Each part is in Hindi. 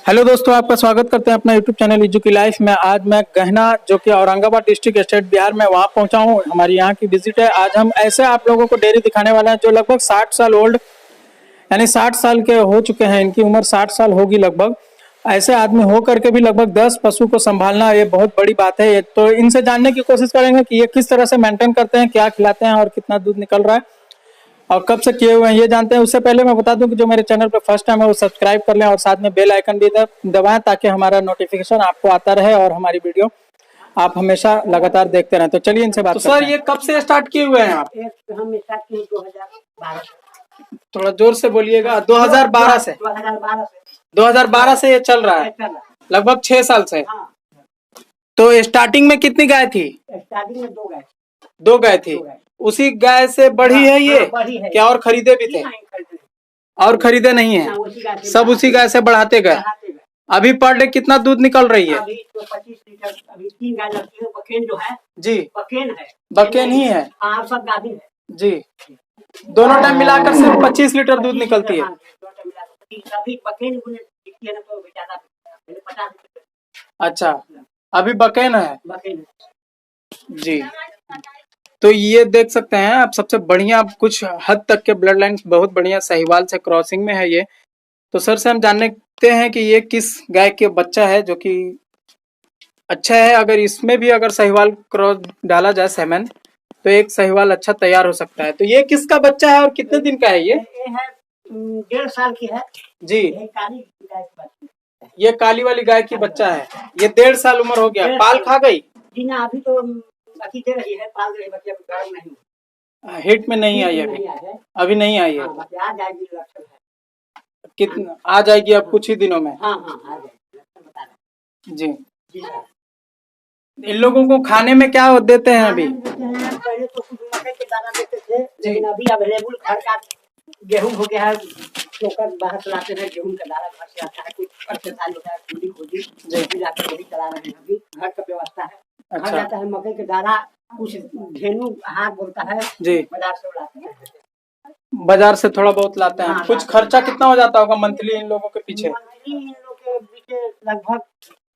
हेलो दोस्तों, आपका स्वागत करते हैं अपना यूट्यूब चैनल इज्जू की लाइफ में। आज मैं गहना जो कि औरंगाबाद डिस्ट्रिक्ट स्टेट बिहार में वहाँ पहुँचा हूँ। हमारी यहाँ की विजिट है। आज हम ऐसे आप लोगों को डेयरी दिखाने वाले हैं जो लगभग 60 साल ओल्ड, यानी 60 साल के हो चुके हैं। इनकी उम्र 60 साल होगी लगभग। ऐसे आदमी हो करके भी लगभग 10 पशु को संभालना ये बहुत बड़ी बात है। तो इनसे जानने की कोशिश करेंगे कि ये किस तरह से मेंटेन करते हैं, क्या खिलाते हैं और कितना दूध निकल रहा है और कब से किए हुए हैं ये जानते हैं। उससे पहले मैं बता दूं कि जो मेरे चैनल पर फर्स्ट टाइम है वो सब्सक्राइब कर लें और साथ में बेल आइकन भी दबाएं ताकि हमारा नोटिफिकेशन आपको आता रहे और हमारी वीडियो आप हमेशा लगातार देखते रहें। तो चलिए इनसे बात करते हैं। सर, ये कब से स्टार्ट किए हुए हैं आप? हम स्टार्ट किए 2012 थोड़ा जोर से बोलिएगा। 2012 से 2012 से ये चल रहा है, लगभग 6 साल से। हाँ। तो स्टार्टिंग में कितनी गाय थी? स्टार्टिंग में 2 गाय थी। उसी गाय से बढ़ी है ये? बढ़ी है। क्या और खरीदे भी थे? और खरीदे नहीं है, सब उसी गाय से बढ़ाते गए। अभी पर डे कितना दूध निकल रही है? अभी तो 25 लीटर। अभी 3 गाय लगती है। बकेन जो है जी, बकेन है। बकेन ही है। हाँ, सब गाभिन है जी, दोनों टाइम मिलाकर सिर्फ 25 लीटर दूध निकलती है। हाँ, अभी बकेन दिखती है ना तो ज्यादा 50 लीटर। अच्छा, अभी बकेन है। बकेन जी, तो ये देख सकते हैं आप, सबसे बढ़िया कुछ हद तक के ब्लड लाइन बहुत बढ़िया साहिवाल से क्रॉसिंग में है ये। तो सर से हम जानते हैं कि ये किस गाय के बच्चा है जो कि अच्छा है। अगर इसमें भी अगर साहिवाल क्रॉस डाला जाए सेमेन, तो एक साहिवाल अच्छा तैयार हो सकता है। तो ये किसका बच्चा है और कितने दिन का है ये? है 1.5 साल की है जी, ये काली गाय की बच्ची है। ये काली वाली गाय की बच्चा है। ये 1.5 साल उम्र हो गया। पाल खा गई? जी ना, अभी तो अभी दे रही है, पाल रही बच्चे, गर्म नहीं, हिट में नहीं आई अभी? अभी नहीं आई है। आ जाएगी, लक्षण है। कितना आ जाएगी अब कुछ ही दिनों में? हाँ हाँ, आ जाएगी, लक्षण बता रहे जी। हैं। इन लोगों को खाने में क्या देते हैं अभी? पहले तो कुछ मकई के दाना देते थे, लेकिन अभी अवेलेबल घर का गेहूं हो गया है। चोकर बाहर से लाते हैं, गेहूं का दाना घर से आता है। कुछ एक्सरसाइज होता है, खुदी खुदी जैसी लाकर वही चला रहे हैं। अभी घर का व्यवस्था है। अच्छा। घर जाता है मकई के दाना, कुछ घेनू हाथ बोलता है जी, बाजार से लाते हैं। बाजार से थोड़ा बहुत लाते हैं। हाँ, कुछ खर्चा कितना हो जाता होगा मंथली इन लोगों के पीछे? मंथली इन लोग के पीछे लगभग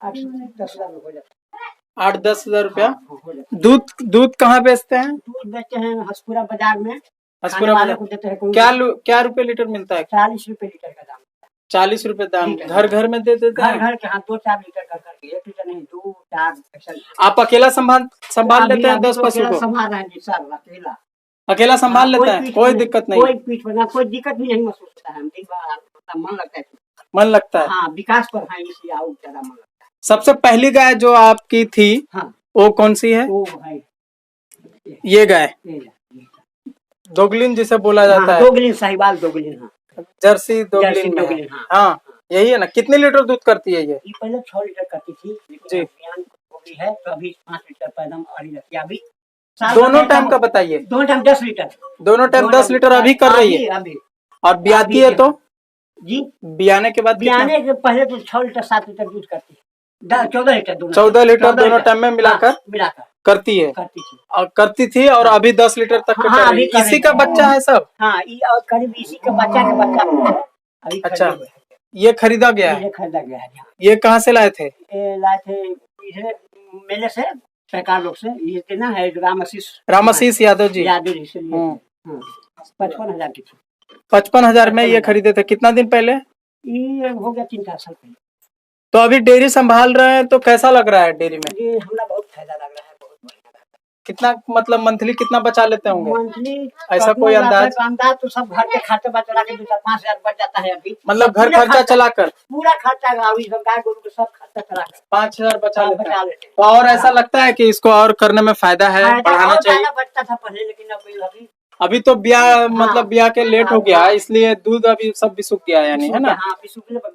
8-10 हजार हो जाता है। 8-10 हजार रुपया। हो जाता है। दूध कहाँ बेचते हैं? दूध बेचते हैं हसपुरा बाजार में। हसपुरा वाले बाजार को देते हैं। क्या रुपए लीटर मिलता है? 40 रुपए लीटर का दाम। 40 रुपए दाम। लीटर। घर घर में दे देते घर हैं? घर के, हाँ, 2-4 लीटर कर करके, 1 लीटर नहीं, 2-4 ऐसा। आप अकेला संभाल लेते हैं 10 पशु को? संभाल रहे हैं जी सर, अकेला संभाल लेते हैं, कोई दिक्कत नहीं? कोई पीठ पर ना, कोई दिक्कत भी नहीं महसूस होता है। एक बार मन लगता है। मन लगता है? हाँ, विकास पर है, इसलिए और ज्यादा मन लगता है। सबसे पहली गाय जो आपकी थी, हाँ, वो कौन सी है? वो है ये गाय ये। दोगलिन जिसे बोला जाता है। दोगलिन, साहिवाल दोगलिन। हाँ, जर्सी दोगलिन में है। दोगलिन, हाँ। हाँ, यही है ना। कितने लीटर दूध करती है ये? ये पहले 6 लीटर करती थी, लेकिन जी। अभियान हो गई है तो अभी 5 लीटर पैदम आ रही है। अभी दोनों टाइम का बताइए। दोनों टाइम 10 लीटर। दोनों टाइम 10 लीटर अभी कर रही है? अभी और ब्याती है तो? जी, ब्याने के बाद ब्याने के पहले तो 6 लीटर 7 लीटर दूध करती है। 14 लीटर दोनों 14 लीटर दोनों टाइम में मिलाकर करती है करती थी। और करती थी। और अभी 10 लीटर तक हाँ, कर रही अभी है। इसी का बच्चा है सब? हाँ, और करीब इसी का बच्चा अभी। अच्छा, ये खरीदा गया है? ये खरीदा गया है। ये कहाँ से लाए थे? लाए थे इधर मेले से, सरकार लोग से। ये देना है रामाशीष यादव जी। यादव जी से लिए थे। 55,000 की थी। 55,000 में ये खरीदे थे। कितना दिन पहले? ये हो गया 3-4 साल पहले। तो अभी डेयरी संभाल रहे हैं, तो कैसा लग रहा है डेयरी में? ये हमरा बहुत फायदा लग रहा है, बहुत बढ़िया लग रहा है। कितना मतलब मंथली कितना बचा लेते होंगे? मंथली ऐसा कोई अंदाज? अंदाज तो सब घर के खाते बचा के 2-4-5 हजार बच जाता है अभी। मतलब घर खर्चा चलाकर? पूरा खर्चा सब गाय गोरू के सब खर्चा चलाकर 5,000 बचा लेते हैं। लेते। तो और ऐसा लगता है कि इसको और करने में फायदा है, बढ़ाना चाहिए? बचता था पहले, लेकिन अभी तो ब्याह मतलब ब्याह के लेट हो गया, इसलिए दूध अभी सब भी सूख गया, यानी है ना? हाँ,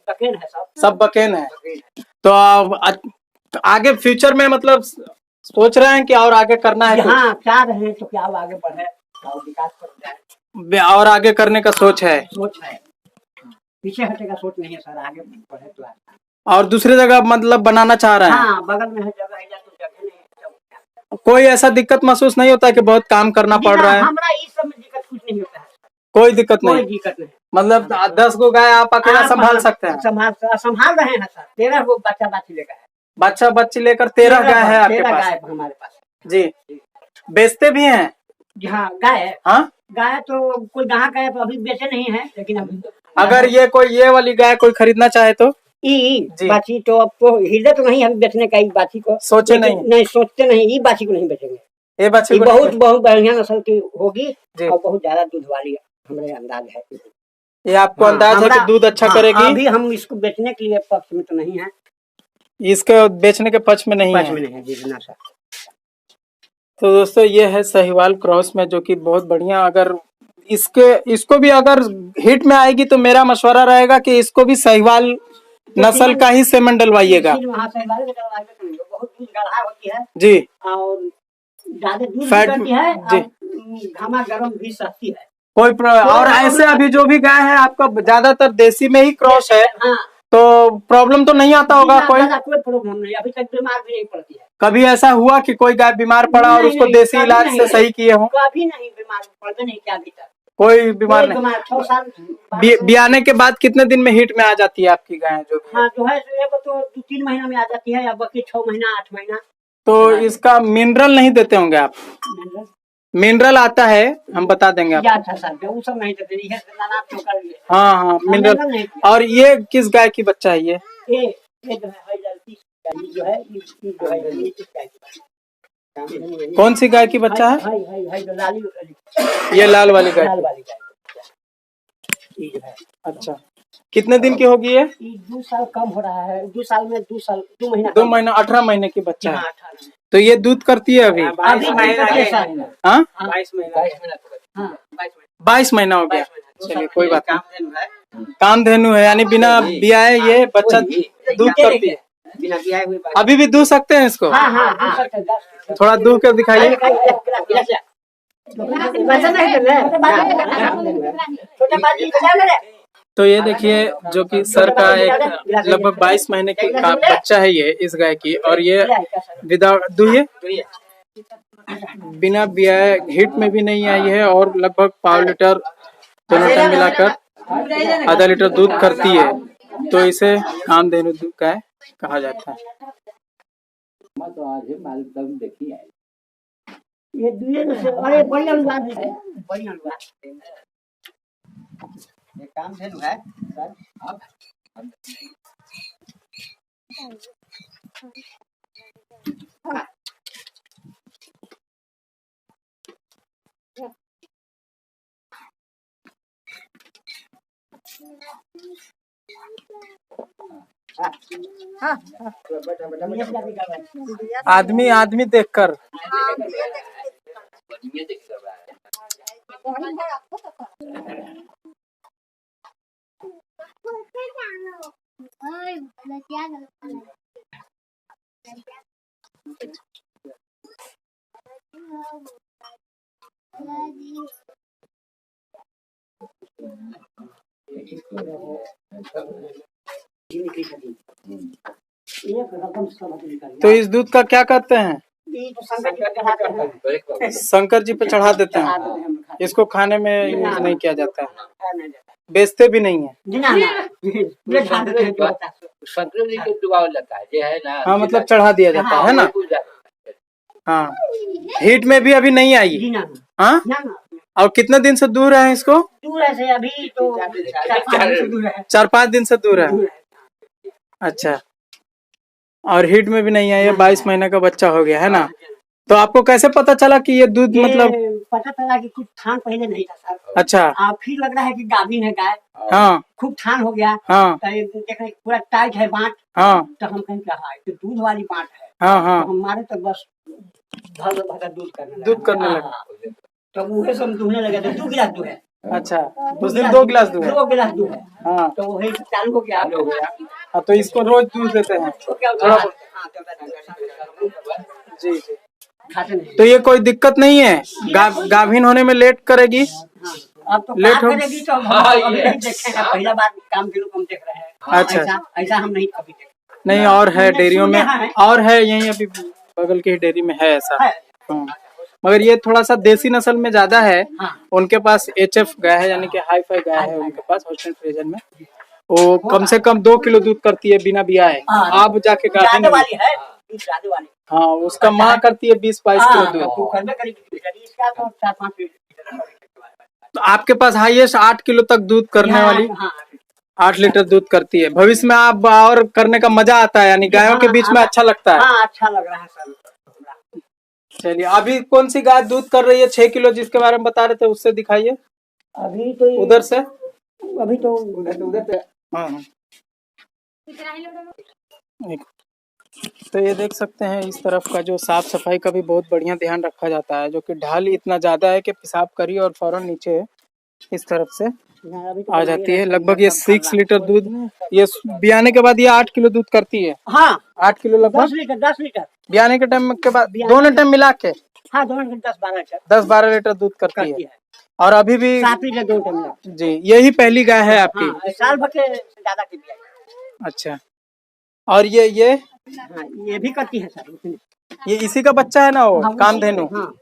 बकेन है, सब बकेन है। तो आगे फ्यूचर में मतलब सोच रहे हैं कि और आगे करना है? हाँ, चाह रहे हैं तो क्या आगे बढ़े और विकास कर जाए। और आगे करने का सोच है? सोच है, पीछे हटे का सोच नहीं है सर। आगे बढ़े तो और दूसरी जगह मतलब बनाना चाह रहे हैं? हाँ, बगल में है जगह है, तो जगह नहीं है। कोई ऐसा दिक्कत महसूस नहीं होता कि बहुत काम करना पड़ रहा है? हमरा इस सब में दिक्कत कुछ नहीं होता है। कोई दिक्कत नहीं? कोई दिक्कत नहीं। मतलब 10 गो गाय आप अकेला संभाल सकते हैं? संभाल रहे हैं सर। 13 गो बच्चा बाछी लेकर है। बच्चा बच्ची लेकर 13 गाय है आपके 13 पास? गाय हमारे पास जी। बेचते भी हैं? हाँ गाय है। हाँ, गाय तो कोई ग्राहक है तो अभी बेचे नहीं है, लेकिन अभी अगर ये वाली गाय कोई खरीदना चाहे तो? जी। बाछी तो अब तो हृदय तो नहीं अभी बेचने का, बाछी को सोचे नहीं? नहीं सोचते नहीं, ये बाछी को नहीं बेचेंगे। ये बाछी को बहुत बहुत बढ़िया नस्ल की होगी जी। और बहुत ज्यादा दूध वाली हमारे अंदाज है। ये आपको अंदाज है कि दूध अच्छा करेगी? अभी हम इसको बेचने के लिए पक्ष में तो नहीं है, इसके बेचने के पक्ष में नहीं है जी सर। तो दोस्तों ये है साहिवाल क्रॉस में, जो कि बहुत बढ़िया। अगर इसको भी अगर हिट में आएगी तो मेरा मशवरा रहेगा कि इसको भी साहिवाल नस्ल का ही सेमन डलवाइएगा। बहुत दूध गाढ़ा होती है जी, और ज्यादा दूध फैट करती है जी। घामा गर्म भी सहती है। और ऐसे अभी जो भी गाय है आपका ज्यादातर देसी में ही क्रॉस है, हाँ। तो प्रॉब्लम तो नहीं आता होगा? कोई प्रॉब्लम नहीं, अभी तक बीमार भी नहीं पड़ती है। कभी ऐसा हुआ कि कोई गाय बीमार पड़ा और उसको देसी इलाज से सही किए हो? कभी नहीं बीमार पड़ते नहीं क्या अभी तक कोई बीमार नहीं। 6 साल बियाने के बाद कितने दिन में हिट में आ जाती है आपकी गाय? जो हाँ जो है तो 2-3 महीना में आ जाती है, या बाकी 6 महीना 8 महीना। तो इसका मिनरल नहीं देते होंगे आप? मिनरल आता है, हम बता देंगे आपको। वो सब नहीं देते। हाँ हाँ, मिनरल। और ये किस गाय की बच्चा है? ये जो है कौन सी गाय की बच्चा है? ये लाल वाली गाय। अच्छा, कितने दिन की होगी ये? 2 साल कम हो रहा है। 2 साल में 2 महीना 2 महीना 18 महीने की बच्चा है। तो ये दूध करती है अभी? 22 महीना। हाँ, 22 महीना हो गया। चलिए कोई बात नहीं। कामधेनु है, यानी बिना बियाए ये बच्चा दूध करती है। अभी भी दूध सकते हैं इसको? थोड़ा दूध कर दिखाइए। तो ये देखिए, जो कि सर का एक लगभग 22 महीने की का बच्चा है ये, इस गाय की। और ये विदाउट दुहिए, बिना बियाए हिट में भी नहीं आई है, और लगभग 5 लीटर दोनों टाइम मिलाकर आधा लीटर दूध करती है। तो इसे कामधेनु गाय कहा जाता है। ये अरे बढ़िया अनुवाद है, बढ़िया अनुवाद। ये कामधेनु है सर। अब आदमी देखकर तो इस दूध का क्या करते हैं? शंकर जी पे चढ़ा देते हैं। इसको खाने में यूज नहीं किया जाता है, बेचते भी नहीं है। शंकर जी को दुआ जाता है ना। हाँ, मतलब चढ़ा दिया जाता है ना। हाँ, हिट में भी अभी नहीं आई। हाँ, और कितने दिन से दूर है इसको? दूर है अभी तो 4-5 दिन से दूर है। अच्छा, और हिट में भी नहीं आई है। 22 महीने का बच्चा हो गया है ना। तो आपको कैसे पता चला कि ये दूध मतलब? पता चला कि कुछ थान पहले नहीं था सर। अच्छा, फिर लग रहा है कि गाभिन है गाय। हाँ, खूब थान हो गया। हाँ, देखने पूरा टाइट है बांट। हाँ, तो हम कहें क्या है, तो दूध वाली बांट है। हाँ, हाँ, तो हमारे तो बस भर दूध करने लगा। तो मुझे सब दूहने लगे तो 2 गिलास दूध है। अच्छा, उस दिन 2 गिलास दूध है। 2 गिलास दूध है। हाँ, तो वही चालू हो गया। हाँ, तो इसको रोज दूध देते हैं थोड़ा बहुत। जी जी। तो ये कोई दिक्कत नहीं है? गाभिन होने में लेट करेगी? अब तो लेट हो करेगी तो हम नहीं देखे हैं। पहला बार काम के लोग हम देख रहे हैं। अच्छा, ऐसा हम नहीं कभी देखे। नहीं, और है डेयरियों में, और है यहीं अभी बगल की डेयरी में है ऐसा। हाँ, मगर ये थोड़ा सा देसी नस्ल में ज्यादा है। हाँ। उनके पास HF गाय है, यानी कि हाई फाई गाय है उनके पास होल्स्टाइन फ्रिजियन में। वो कम से कम 2 किलो दूध करती है बिना बियाए। हाँ। आप जाके ज्यादा गाभिन वाली है, ज्यादा वाली। हाँ, उसका माँ करती है 20-22 किलो दूध। तो करबे करेगी, इसका तो 4-5 लीटर। तो आपके पास हाईएस्ट 8 किलो तक दूध करने वाली, हाँ 8 लीटर दूध करती है। भविष्य में आप और करने का मजा आता है, यानी गायों के बीच में अच्छा लगता है। हाँ, अच्छा लग रहा है सर। चलिए, अभी कौन सी गाय दूध कर रही है 6 किलो जिसके बारे में बता रहे थे, उससे दिखाइए। अभी तो उधर से, अभी तो उधर से। हाँ हाँ। तो ये देख सकते हैं, इस तरफ का जो साफ सफाई का भी बहुत बढ़िया ध्यान रखा जाता है, जो कि ढाल इतना ज्यादा है कि पेशाब करी और फौरन नीचे इस तरफ से आ जाती है। लगभग ये 6 लीटर दूध, ये बियाने के बाद ये 8 किलो दूध करती है। हाँ, 8 किलो लगभग 10 लीटर बियाने के टाइम के बाद, दोनों टाइम मिला के। हाँ, दोनों 10-12 लीटर 10-12 लीटर दूध करती है। और अभी भी 7 लीटर दोनों टाइम मिला। जी, यही पहली गाय है आपकी? हाँ, साल भर से ज्यादा की भी है। अच्छा, और ये हाँ, ये भी करती है सर। ये इसी का बच्चा है ना, वो हाँ, कामधेनु? हाँ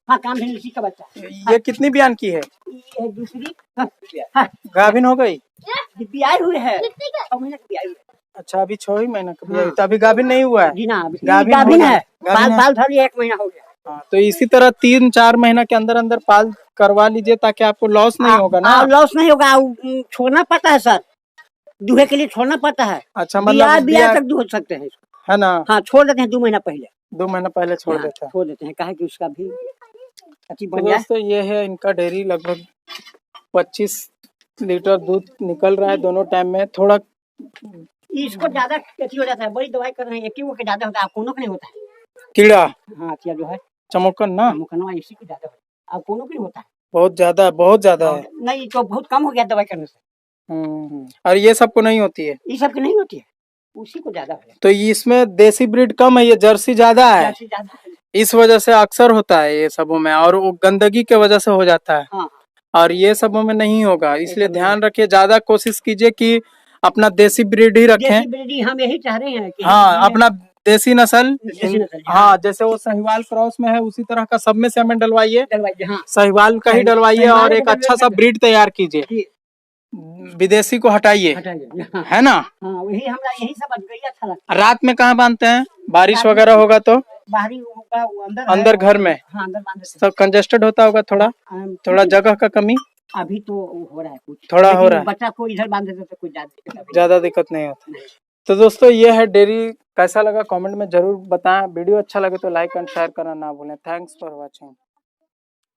हाँ, कामधेनु इसी का बच्चा है। ये कितनी बयान की है? ये दूसरी हाँ, गाभिन हो गई? ब्याह हुए है, 6 महीने की ब्याह हुई है। अच्छा, अभी 6 ही महीने का ब्याह, तो अभी गाभिन नहीं हुआ है? जी ना, गाभिन है। गाभिन है। बाल धर लिया, 1 महीना हो गया। हाँ, तो इसी तरह 3-4 महीना के अंदर अंदर पाल करवा लीजिए, ताकि आपको लॉस नहीं होगा ना। लॉस नहीं होगा, छोड़ना पड़ता है सर, दूहे के लिए छोड़ना पड़ता है। अच्छा, मतलब ब्याह तक दूह सकते हैं, है ना? हाँ, छोड़ देते हैं 2 महीना पहले। 2 महीना पहले छोड़ देते हैं। छोड़ देते हैं, कहा कि उसका भी अच्छी तो बन जाए। दोस्तों, ये है इनका डेयरी। लगभग 25 लीटर दूध निकल रहा है दोनों टाइम में। थोड़ा इसको ज्यादा खेती हो जाता है, बड़ी दवाई कर रहे हैं, एक ही वो के ज्यादा होता है, कोनो का नहीं होता है। कीड़ा, हाँ, क्या जो है चमोकन ना, मुकनवा इसी को ज्यादा होता है, अब कोनो का नहीं होता है। बहुत ज्यादा है। नहीं, तो बहुत कम हो गया दवाई करने से। और ये सबको नहीं होती है? ये सब की नहीं होती है, उसी को ज्यादा है। तो इसमें देसी ब्रीड कम है, ये जर्सी ज्यादा है, ज्यादा है। इस वजह से अक्सर होता है ये सबों में, और वो गंदगी के वजह से हो जाता है। हाँ, और ये सबों में नहीं होगा, इसलिए ध्यान रखिए, ज्यादा कोशिश कीजिए कि अपना देसी ब्रीड ही रखें। देसी ब्रीड हम यही चाह रहे हैं कि हाँ, अपना देसी नस्ल। देसी नस्ल, हाँ, जैसे वो साहिवाल क्रॉस में है, उसी तरह का सब में से हमें डलवाइए, हाँ, साहिवाल का ही डलवाइए, और एक अच्छा सा ब्रीड तैयार कीजिए, विदेशी को हटाइए, है ना? हाँ, वही हमरा यही सब अच्छा लगता रात में कहाँ बांधते हैं? बारिश वगैरह होगा तो बाहरी होगा, वो अंदर घर में? हाँ, अंदर बांध देते सब कंजेस्टेड होता होगा, थोड़ा जगह का कमी अभी तो हो रहा है, कुछ थोड़ा हो रहा है। बच्चा को इधर बांध देते तो कुछ ज्यादा दिक्कत नहीं होता। तो दोस्तों, ये है डेयरी। कैसा लगा कमेंट में जरूर बताएं। वीडियो अच्छा लगे तो लाइक एंड शेयर करना ना भूलें। Thanks for watching.